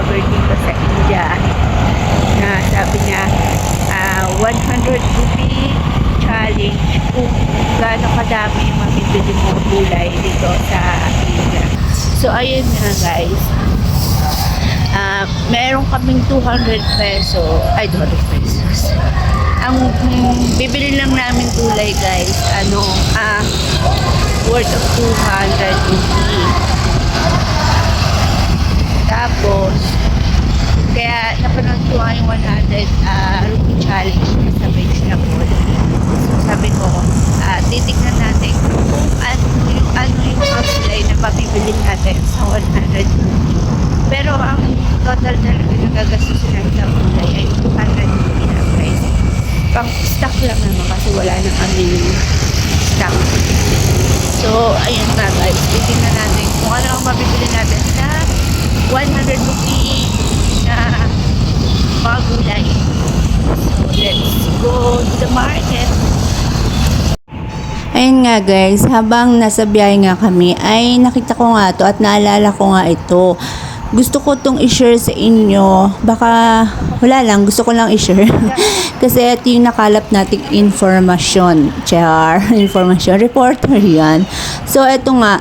nag-discover dito sa India na sabi niya 100 rupee challenge kung gaano kadami yung mabibili mong gulay dito sa India. So ayun nga guys, meron kaming 200 pesos. Ang bibili lang namin gulay guys, worth of 200 rupee. Tapos, kaya napanood ko nga yung 100 rupee challenge sa page na po. So sabi ko, titignan natin kung ano yung mga gulay na mabibili natin sa 100 rupee. Pero ang total talaga na gagastusin natin sa gulay ay 200 rupee na price. Pang stock lang naman kasi wala nang aming stock. So, ayun na guys, titignan natin kung ano ang mabibili natin sa 100 rupee na mga gulay. So, let's go to the market. Ayun nga guys, habang nasa biyahe nga kami ay nakita ko nga to at naalala ko nga ito. Gusto ko tong i-share sa inyo. Baka wala lang, gusto ko lang i-share. Kasi ito yung nakalap nating informasyon. Information reporter yan. So ito nga,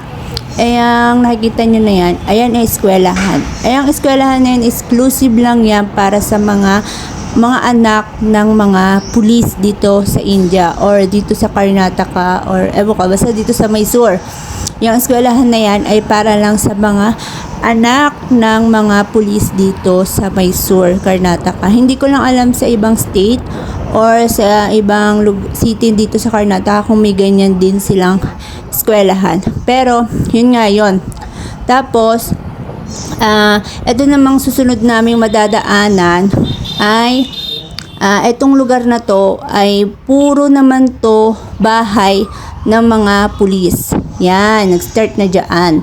ang nakikita nyo na yan, ayan ay eskwelahan. Ang eskwelahan na yan, exclusive lang yan para sa mga anak ng mga pulis dito sa India or dito sa Karnataka or ewan ko, basta dito sa Mysore. Yung eskwelahan na yan ay para lang sa mga anak ng mga pulis dito sa Mysore, Karnataka. Hindi ko lang alam sa ibang state or sa ibang city dito sa Karnataka kung may ganyan din silang eskwelahan. Pero, yun nga yun. Tapos, ito namang susunod naming madadaanan ay itong lugar na to ay puro naman to bahay ng mga pulis. Yan, nag-start na dyan.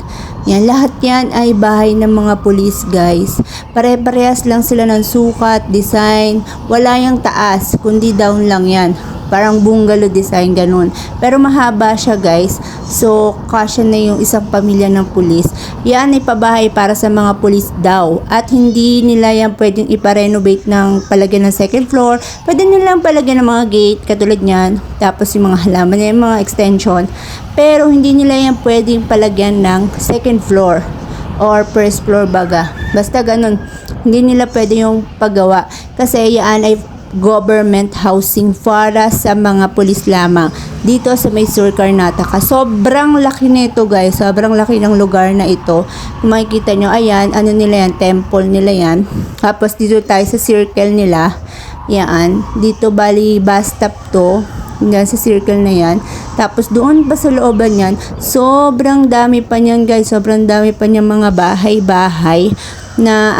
Yan, lahat yan ay bahay ng mga pulis guys. Pare-parehas lang sila ng sukat, design. Wala yung taas, kundi down lang yan. Parang bungalow design, ganun. Pero mahaba siya guys. So, kasya na yung isang pamilya ng pulis. Yan ay pabahay para sa mga pulis daw. At hindi nila yan pwedeng iparenovate ng palagyan ng second floor. Pwede nilang palagyan ng mga gate, katulad niyan. Tapos yung mga halaman, yung mga extension. Pero hindi nila yan pwedeng palagyan ng second floor or first floor baga. Basta ganun. Hindi nila pwede yung paggawa. Kasi yan ay government housing para sa mga pulis lamang dito sa Mysore, Karnataka. Sobrang laki nito guys, sobrang laki ng lugar na ito. Kung makikita nyo, ayan, ano nila yan, temple nila yan. Tapos dito tayo sa circle nila, yan, dito bali bus stop to, yan sa circle na yan. Tapos doon pa sa looban yan, sobrang dami pa niyan guys, sobrang dami pa niyan mga bahay-bahay na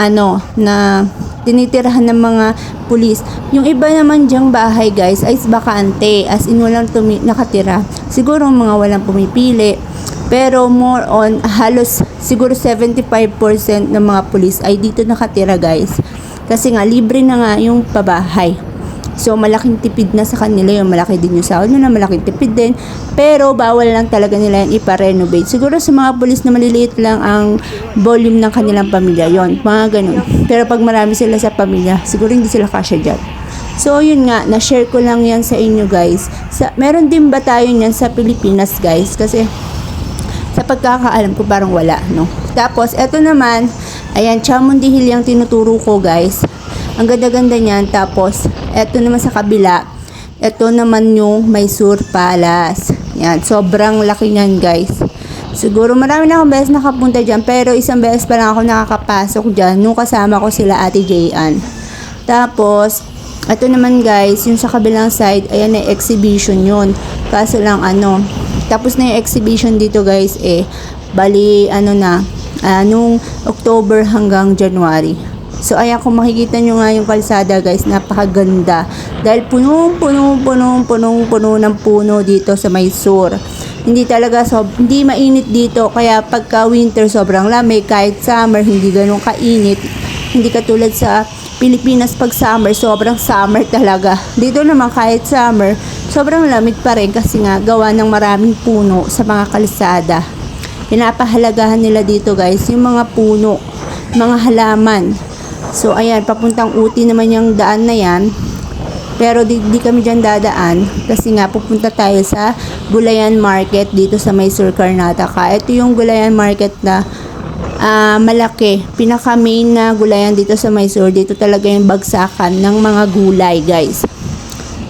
na tinitirahan ng mga pulis. Yung iba naman diyang bahay guys ay bakante, as in walang nakatira. Siguro mga walang pumipili. Pero more on, halos siguro 75% ng mga pulis ay dito nakatira guys. Kasi nga libre na nga yung pabahay. So malaking tipid na sa kanila yung malaki din yung sahod nila, malaking tipid din. Pero bawal lang talaga nila yan ipa-renovate. Siguro sa mga pulis na maliliit lang ang volume ng kanilang pamilya, yon, mga ganun. Pero pag marami sila sa pamilya, siguro hindi sila kasya dyan. So yun nga, na-share ko lang yan sa inyo guys. Meron din ba tayo yan sa Pilipinas guys? Kasi sa pagkakaalam ko parang wala, no? Tapos eto naman, ayan, Chamundi Hill yung tinuturo ko guys. Ang ganda-ganda niyan. Tapos eto naman sa kabila, eto naman yung Mysore Palace. Yan, sobrang laki niyan guys. Siguro marami na akong beses nakapunta dyan, pero isang beses pa lang ako nakakapasok dyan nung kasama ko sila Ate Jayan. Tapos eto naman guys, yung sa kabilang side, ayan na exhibition yun. Kaso lang tapos na yung exhibition dito guys bali nung October hanggang January. So ayan, kung makikita nyo nga yung kalsada guys, napakaganda. Dahil punong-puno ng puno dito sa Mysore. Hindi talaga, hindi mainit dito. Kaya pagka winter sobrang lamig. Kahit summer, hindi ganun kainit. Hindi katulad sa Pilipinas pag summer, sobrang summer talaga. Dito naman kahit summer, sobrang lamig pa rin kasi nga gawa ng maraming puno sa mga kalsada. Pinapahalagahan nila dito guys yung mga puno, mga halaman. So, ayan, papuntang Uti naman yung daan na yan. Pero di kami dyan dadaan kasi nga pupunta tayo sa Gulayan Market dito sa Mysore, Karnataka. Ito yung Gulayan Market na malaki. Pinaka main na gulayan dito sa Mysore. Dito talaga yung bagsakan ng mga gulay, guys.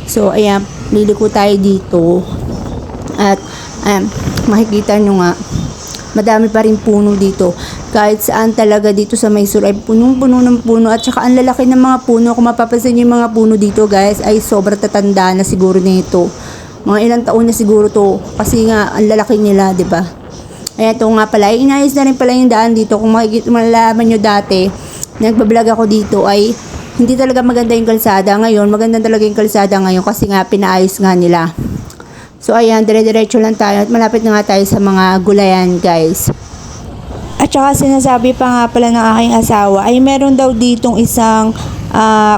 So, ayan, liliko tayo dito. At, makikita nyo nga, madami pa rin puno dito. Kahit saan talaga dito sa Mysore ay punong-puno ng puno. At saka ang lalaki ng mga puno. Kung mapapansin nyo yung mga puno dito, guys, ay sobrang tatanda na siguro nito. Mga ilang taon na siguro to. Kasi nga, ang lalaki nila, di ba? Ayan, ito nga pala. Inayos na rin pala yung daan dito. Kung makikita, malalaman nyo dati, nagbablog ako dito, ay hindi talaga maganda yung kalsada. Ngayon, maganda talaga yung kalsada ngayon kasi nga, pinaayos nga nila. So, ayan, dire-diretso lang tayo. At malapit na nga tayo sa mga gulayan, guys. At saka sinasabi pa nga pala ng aking asawa ay meron daw ditong isang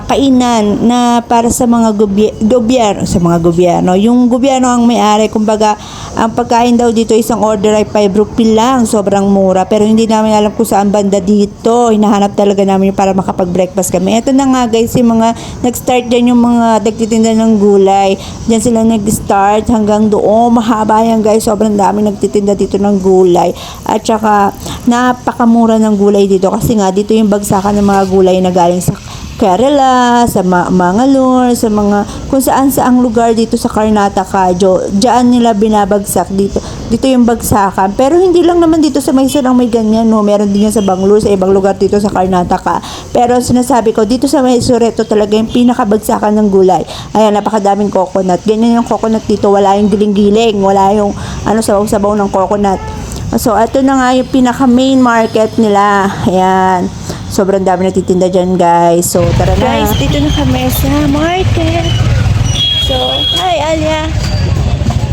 kainan na para sa mga gobyerno. Yung gobyerno ang may-ari, kumbaga ang pagkain daw dito isang order ay 5 rupee lang, sobrang mura. Pero hindi namin alam kung saan banda dito. Hinahanap talaga namin para makapag-breakfast kami. Ito na nga guys, yung mga nag-start dyan, yung mga nagtitinda ng gulay. Dyan sila nag-start hanggang doon. Mahaba yan guys, sobrang dami nagtitinda dito ng gulay. At saka napakamura ng gulay dito kasi nga dito yung bagsakan ng mga gulay na galing sa Kerala, sa Mangalore, sa mga kung saan saang lugar dito sa Karnataka. Diyan nila binabagsak dito. Dito yung bagsakan. Pero hindi lang naman dito sa Mysore ang may ganyan, no. Meron din yan sa Bangalore, sa ibang lugar dito sa Karnataka. Pero sinasabi ko, dito sa Mysore, ito talaga yung pinakabagsakan ng gulay. Ayan, napakadaming coconut. Ganyan yung coconut dito. Wala yung giling-giling. Wala yung sabaw-sabaw ng coconut. So, ito na nga yung pinaka main market nila. Ayan. Sobrang dami natitinda dyan, guys. So, tara na. Guys, dito na kami sa market. So, hi, Alia.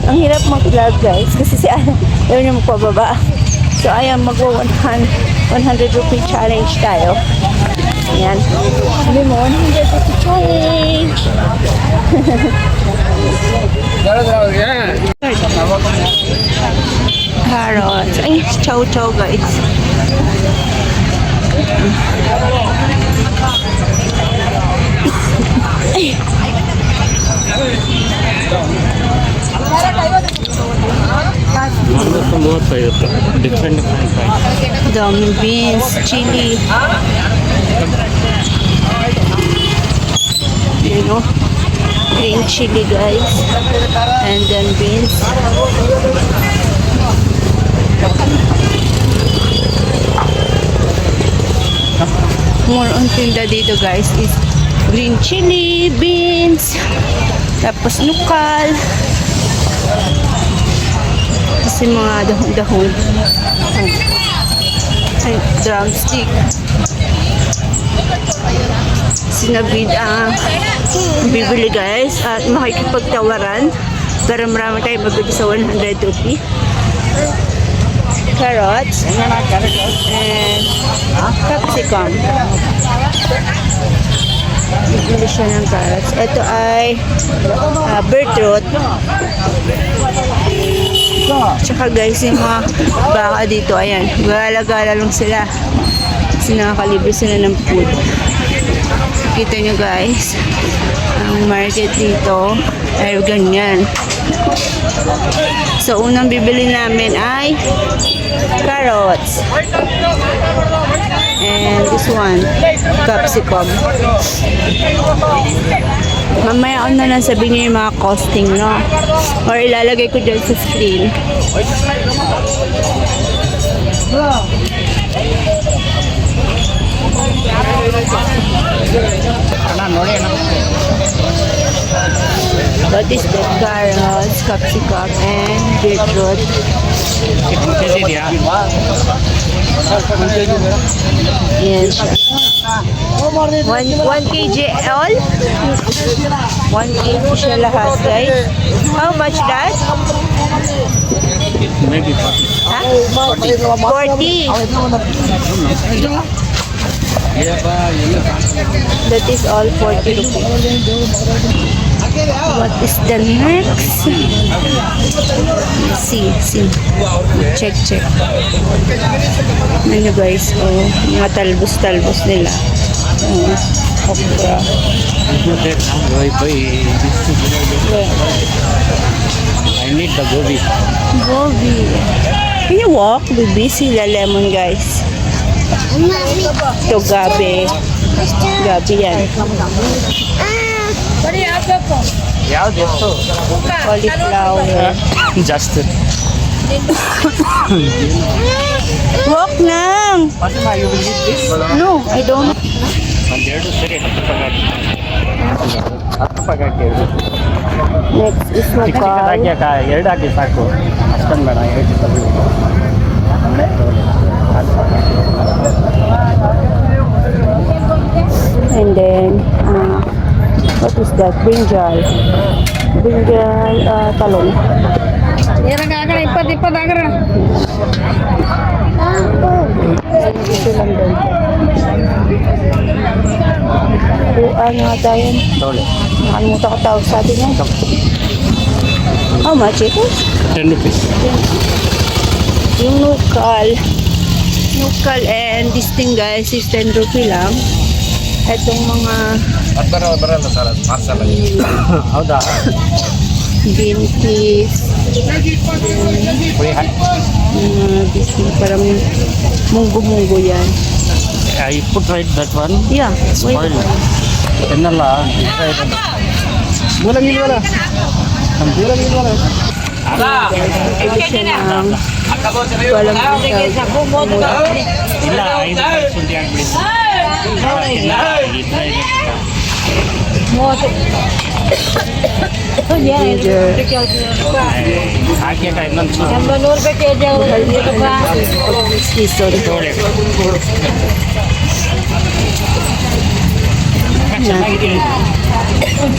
Ang hirap mag-vlog, guys. Kasi si Alia, ayaw niya magpababa. So, ayan, mag-100 rupee challenge tayo. Ayan. Sabi mo, 100 rupee challenge. Carrots. Ay, chow-chow, guys. बहुत सही होता है different price Daming beans, chili. You know, green chili, guys. And then beans. More on tinda dito, guys, is green chili, beans, tapos nukal. Kasi mga dahon-dahon. Ay, drumstick. Sinabid ang bibili, guys, at makikipagtawaran para marami tayo magbili sa 100 rupee. Carrots and capsicum. Bibili siya ng carrots. Ito ay beetroot. Tsaka guys, yung mga baka dito, ayan, gala-gala lang sila kasi nakakalibre sila ng food. Kita nyo guys, ang market dito ay ganyan. So, unang bibili namin ay carrots. And this one, capsicum. Mamaya on na lang sabihin niyo yung mga costing, no? Or ilalagay ko dyan sa screen. That is the carrots, capsicum, and beetroot. Yan siya. 1 kg all? 1 kg siya lahat, guys. How much that? maybe 40 Huh? 40. That is all 40 rupees. What is the next? See. Check. Ano guys, oh, mga talbos nila. Okra. I need the gobi. Gobi. Can you walk? Baby, sila lemon, guys. Ito, gabi. Gabi yan. ಯಾವ್ದು ಎಷ್ಟು Cauliflower. ಜಾಸ್ತಿ Walk lang. Fatima, you will eat this? No, I don't. ಒಂದೆರಡು ಸರಿ 10 ರೂಪಾಯಿ ಹಾಕಿ Next is ಚಿಕ್ಕ ಚಿಕ್ಕದಾಗಿ Macal. ಎರಡು ಹಾಕಿ ಸಾಕು ಅಷ್ಟೊಂದು ಬೇಡ ಎರಡು And then, what is that? Brinjal. Brinjal, talong. Ito lang doon. Buwan nga tayo. ತಗೊಳ್ಳಿ Nakalimutan ko tawag sa atin yan. How much it is? 10 rupees. Yung nukal and this thing guys is 10 rupee lang. Itong mga ಬರಲ್ಲ sir parcel ಹೌದಾ bean peas, this thing parang munggo-munggo yan. I put right that one. Yeah, Spoil. Ennalla. Bulang ilwala. Bulang ilwala. Ito siya ng walang tawag. ಇಲ್ಲ 5 ರೂಪಾಯಿ ಶುಂಠಿ ಹಾಕ್ಬಿಡಿ ಇಲ್ಲ ಹಾಕಿ ಇನ್ನೊಂದು ತಗೊಳ್ಳಿ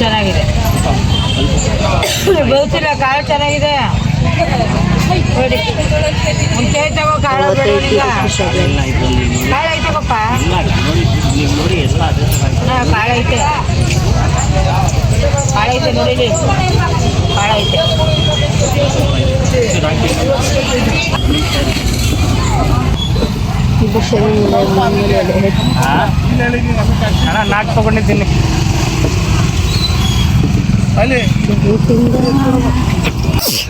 ಚೆನ್ನಾಗಿದೆ ಬೆಳ್ಸಿಲ್ಲ ಕಾಳು ಚೆನ್ನಾಗಿದೆ ನೋಡಿ ಮುಂಚೆ ತಗೋ ಕಾಳು ಬೆಳ್ಳಿಲ್ಲ ಎಲ್ಲ ಇದರಲ್ಲಿ ಕಾಳು ಐತಗಪ್ಪ ಎಲ್ಲ ನೋಡಿ ನೀವು ನೋಡಿ ಎಲ್ಲ ಅದೇ ಥರ ಕಾಳು ಐತೆ ಕಾಳು ಐತೆ ನೋಡಿಲಿ ಕಾಳು ಐತೆ Iba siya yung lemon nilalahat. ಅಣ್ಣ 4 ತಗೊಂಡಿದ್ದೀನಿ ಅಲ್ಲಿ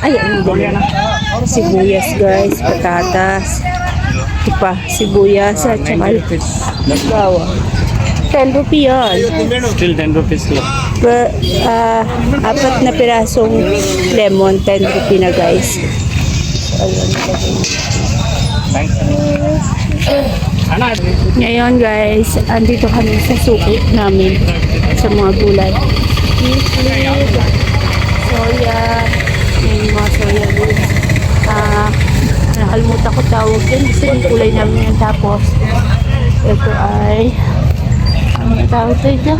Ay, ano yan? Sibuyas guys, patatas. Ito pa, sibuyas at saka bawang. 10 rupee yan. Still 10 rupees Per, apat na pirasong lemon, 10 rupee na guys. So, thanks ಅಣ್ಣ ngayon guys, andito kami sa suki namin sa mga gulay. Soya, yung mga soya beans. Nakalimutan ko tawag yan kasi yung kulay namin yan. Tapos, ito ay, ano tawag ito ito?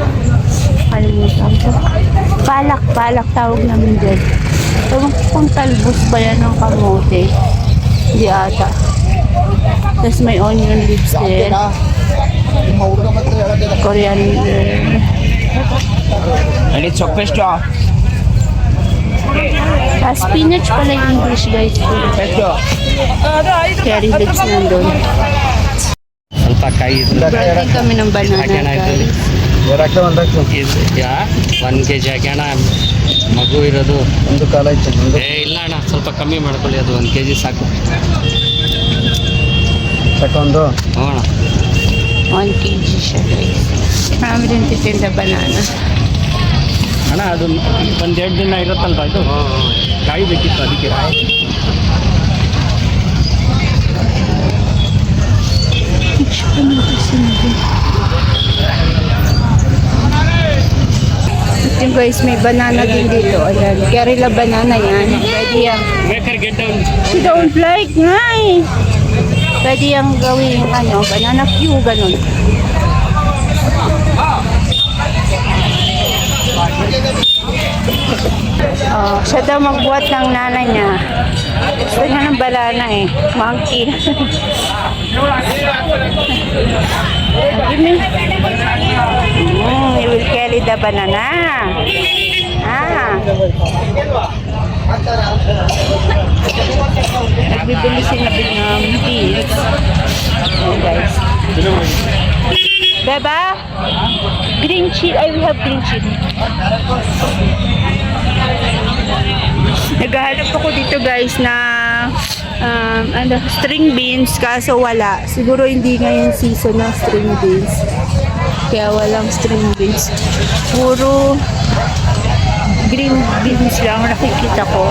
Nakalimutan ko. Palak tawag namin dyan. Ewan ko kung talbos ba yan ng kamote. Hindi ata. Tapos may onion leaves din. Coriander. ಅಲ್ಲಿ ಚೊಪ್ಪೆಷ್ಟು Spinach pala yung English guys. Cherry leaves nandun. ಸ್ವಲ್ಪ ಕಾಯಿ Birthday kami ng banana ಹಾಕ್ಯಾಣ guys. ಇದರಲ್ಲಿ 1 kg ಹಾಕ್ಯಾಣ ಮಗು ಇರೋದು ಒಂದು ಕಾಲ ಇತ್ತು ಏ ಇಲ್ಲ ಅಣ್ಣ ಸ್ವಲ್ಪ ಕಮ್ಮಿ ಮಾಡ್ಕೊಳ್ಳಿ ಅದು 1 kg ಸಾಕು ತಗೊಂಡು ಹ್ಞೂ ಅಣ್ಣ 1 kg siya guys. Marami din titinda banana. ಅಣ್ಣ ಅದು ಒಂದೆರಡು ದಿನ ಇರುತ್ತಲ್ವಾ ಇದು ಕಾಯಿ ಬೇಕಿತ್ತು ಅದಕ್ಕೆ Yung guys, may banana din dito. Ayan, Kerala banana yan. Pwede yan. ಬೇಕಾದ್ರೆ get down She don't like nga eh. Pwede yung gawin ano, banana Q, ganun. Siya daw magbuhat ng nanay niya. Gusto niya ng banana eh. Monkey. Give me. You will carry the banana. Nagbibili sila ng beans. Ayan guys. Diba? Green chili. I will have green chili. Naghahanap ako dito guys na string beans kaso wala. Siguro hindi ngayon season ng string beans. Kaya walang string beans. Puro green beans lang nakikita ko.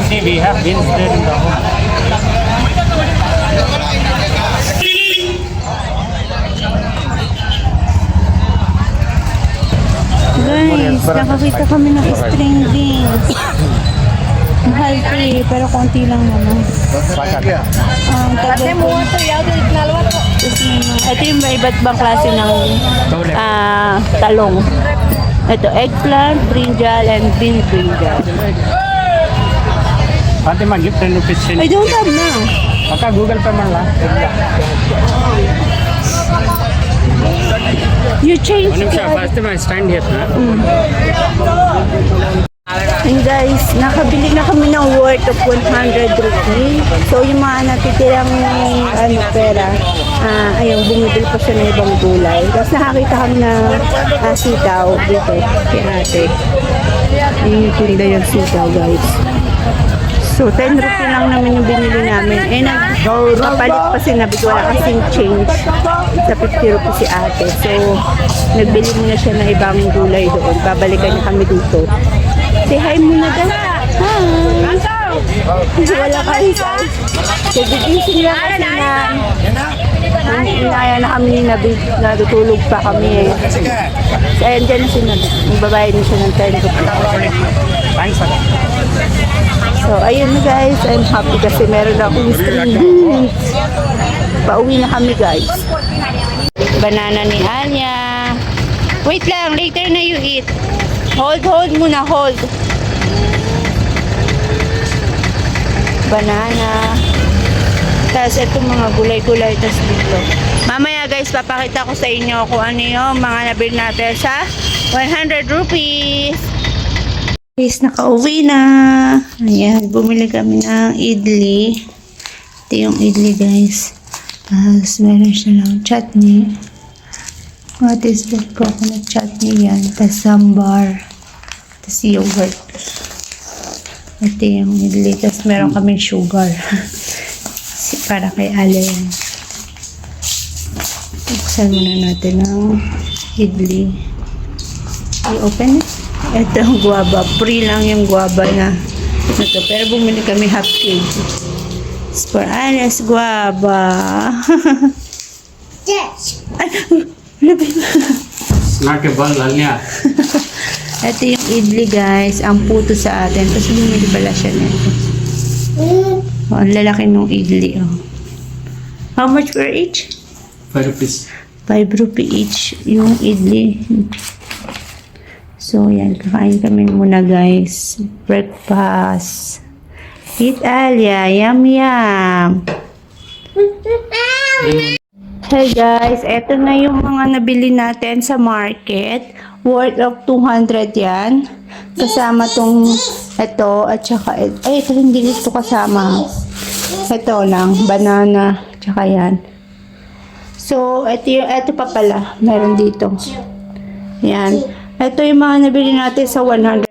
See, we have beans there in the home. Guys, nakakita kami ng string beans. Mahal to eh, pero konti lang naman. Ito yung may iba't bang klase ng talong. Ito, eggplant, brinjal, and bean brinjal. Fatima, give 10 rupees. I don't have now. Paka Google Pay man lang. You changed One the nimisha, Fatima, stand here. And guys, nakabili na kami ng worth of 100 rupees. So, yung mga natitirang pera, ayun, bumibili pa siya ng ibang gulay. Tapos nakakita kami na sitaw dito, kay ate. Yung tinda yung sitaw, guys. So, 10 rupees lang naman yung binili namin. Eh, nagpapalit pa sinabi ko, wala kasing change. Sa 50 rupees si ate. So, nagbili muna siya ng ibang gulay doon. Babalikan niya kami dito. Say hi muna daw. Hi! Wala kayo sa... So, gigising lang kasi na... Inaya na kami, natutulog pa kami eh. So, ayan dyan na sinabi. Magbabayad na siya ng 10 rupees. Thanks, sir. So, ayun na guys. I'm happy kasi meron akong string beans. Pauwi na kami guys. Banana ni Anya. Wait lang, later na you eat. Hold muna, hold. Banana. Tapos itong mga gulay-gulay. Tapos dito. Mamaya guys, papakita ko sa inyo kung ano yung mga nabili natin sa 100 rupees. Guys, nakauwi na. Ayan, bumili kami ng idli. Ito yung idli guys. Tapos meron siya ng chutney. What is that? Coconut chutney yan. Tapos sambar. Tapos yogurt. Ito yung idli. Tapos meron kami sugar. Para kay Ale yan. Buksan muna natin ng idli. I-open it. Ito ang guava. Free lang yung guava na ito. Pero bumili kami half kg. It's for Alice guava. Yes! Ay! Wala ba yun? Not a ball, Anya. Ito yung idli guys. Ang puto sa atin. Tapos bumili pala siya nito. Oh, ang lalaki ng idli. Oh. How much per each? 5 rupees. 5 rupee each yung idli. So, yan. Kakain kami muna, guys. Breakfast. Eat, Alia. Yum, yum. Hey, guys. Eto na yung mga nabili natin sa market. Worth of 200 yan. Kasama tong ito at saka ay, ito hindi ito kasama. Ito lang. Banana. Tsaka yan. So, ito pa pala. Meron dito. Yan. Ito yung mga nabili natin sa 100.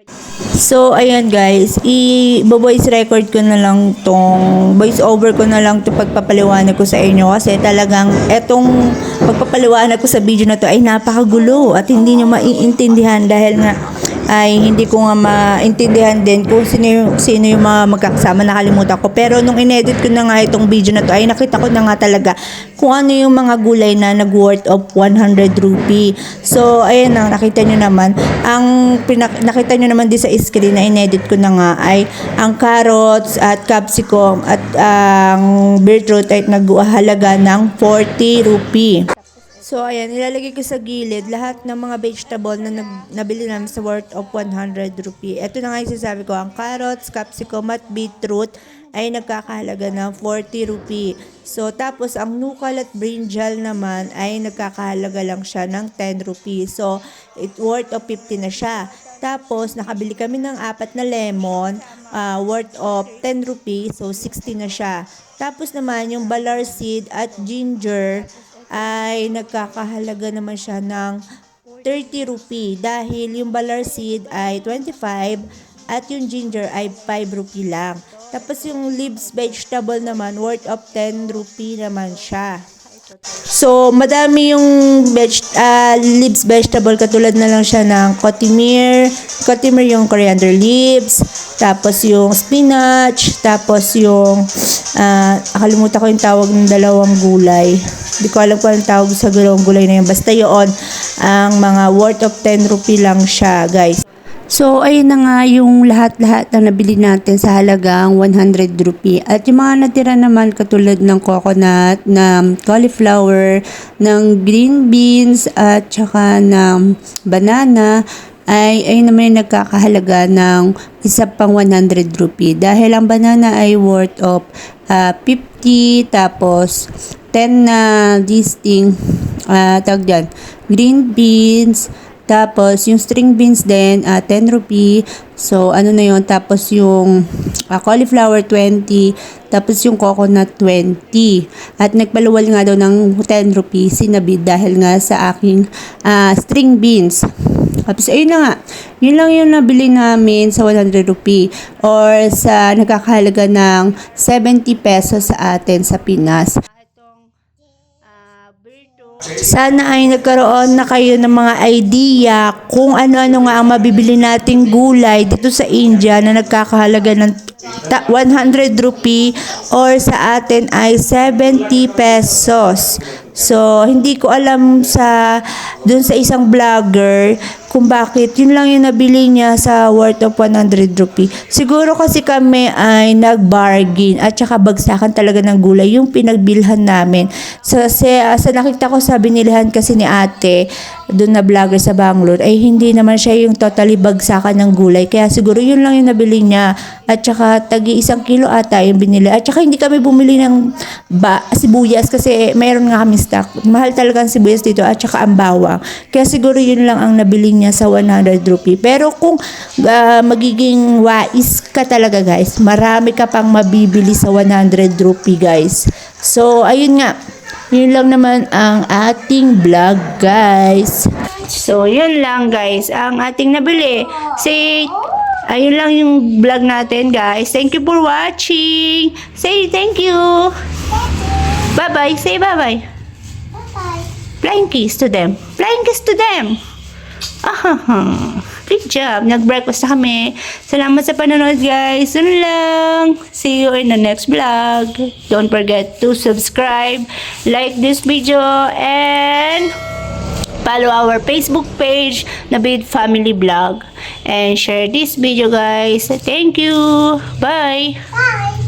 So, ayan guys. I-voice record ko na lang tong voice over ko na lang to pagpapaliwanag ko sa inyo. Kasi talagang etong pagpapaliwanag ko sa video na to ay napakagulo. At hindi nyo maiintindihan dahil nga ay hindi ko nga maintindihan din kung sino yung mga magkakasama, nakalimutan ko. Pero nung inedit ko na nga itong video na to ay nakita ko na nga talaga kung ano yung mga gulay na nag-worth of 100 rupee. So, ayan na, nakita nyo naman. Nakita nyo naman din sa screen na inedit ko na nga ay ang carrots at capsicum at ang beetroot ay nag-uhalaga ng 40 rupee. So, ayan, ilalagay ko sa gilid lahat ng mga vegetable na nabili namin sa worth of 100 rupee. Ito na nga yung sasabi ko, ang carrots, capsicum at beetroot ay nagkakahalaga ng 40 rupee. So, tapos ang nukal at brinjal naman ay nagkakahalaga lang siya ng 10 rupee. So, it worth of 50 na siya. Tapos, nakabili kami ng 4 na lemon, worth of 10 rupee. So, 60 na siya. Tapos naman, yung balar seed at ginger, ay nagkakahalaga naman siya ng 30 rupee dahil yung balar seed ay 25 at yung ginger ay 5 rupee lang. Tapos yung leaves vegetable naman worth of 10 rupee naman siya. So, madami yung leaves vegetable, katulad na lang siya ng kotimir yung coriander leaves, tapos yung spinach, tapos yung, nakalimutan ko yung tawag ng dalawang gulay. Hindi ko alam kung anong tawag sa dalawang gulay na yun. Basta yun, ang mga worth of 10 rupee lang siya, guys. So, ayun na nga yung lahat-lahat na nabili natin sa halagang 100 rupee. At yung mga natira naman katulad ng coconut, ng cauliflower, ng green beans, at saka ng banana, ay naman yung nagkakahalaga ng isa pang 100 rupee. Dahil ang banana ay worth of 50, tapos 10 na tawag dyan, green beans, tapos, yung string beans din, 10 rupee. So, ano na yun? Tapos, yung cauliflower, 20. Tapos, yung coconut, 20. At nagpaluwal nga daw ng 10 rupee si Navid dahil nga sa aking string beans. Tapos, ayun na nga. Yun lang yung nabili namin sa 100 rupee or sa nagkakahalaga ng 70 pesos sa atin sa Pinas. Sana ay nagkaroon na kayo ng mga idea kung ano-ano nga ang mabibili nating gulay dito sa India na nagkakahalaga ng 100 rupee or sa atin ay 70 pesos. So, hindi ko alam dun sa isang vlogger kung bakit yun lang yung nabili niya sa worth of 100 rupee. Siguro kasi kami ay nag-bargain at saka bagsakan talaga ng gulay yung pinagbilhan namin. So, sa nakita ko sa binilihan kasi ni ate, dun na vlogger sa Bangalore, ay hindi naman siya yung totally bagsakan ng gulay. Kaya siguro yun lang yung nabili niya. At saka tagi 1 kilo ata yung binili. At saka hindi kami bumili ng sibuyas kasi mayroon nga kami stock. Mahal talaga ang sibuyas dito at saka ang bawang. Kaya siguro yun lang ang nabili niya sa 100 rupee. Pero kung magiging wais ka talaga, guys, marami ka pang mabibili sa 100 rupee, guys. So, ayun nga. Yun lang naman ang ating vlog, guys. So, yun lang, guys, ang ating nabili. Ayun lang yung vlog natin, guys. Thank you for watching. Say thank you. Bye-bye. Say bye-bye. Bye-bye. Flying kiss to them. Flying kiss to them. Good job. Nag-breakfast na kami. Salamat sa panonood, guys. Yun lang. See you in the next vlog. Don't forget to subscribe, like this video, and follow our Facebook page, Navid Family Vlog. And share this video, guys. Thank you. Bye. Bye.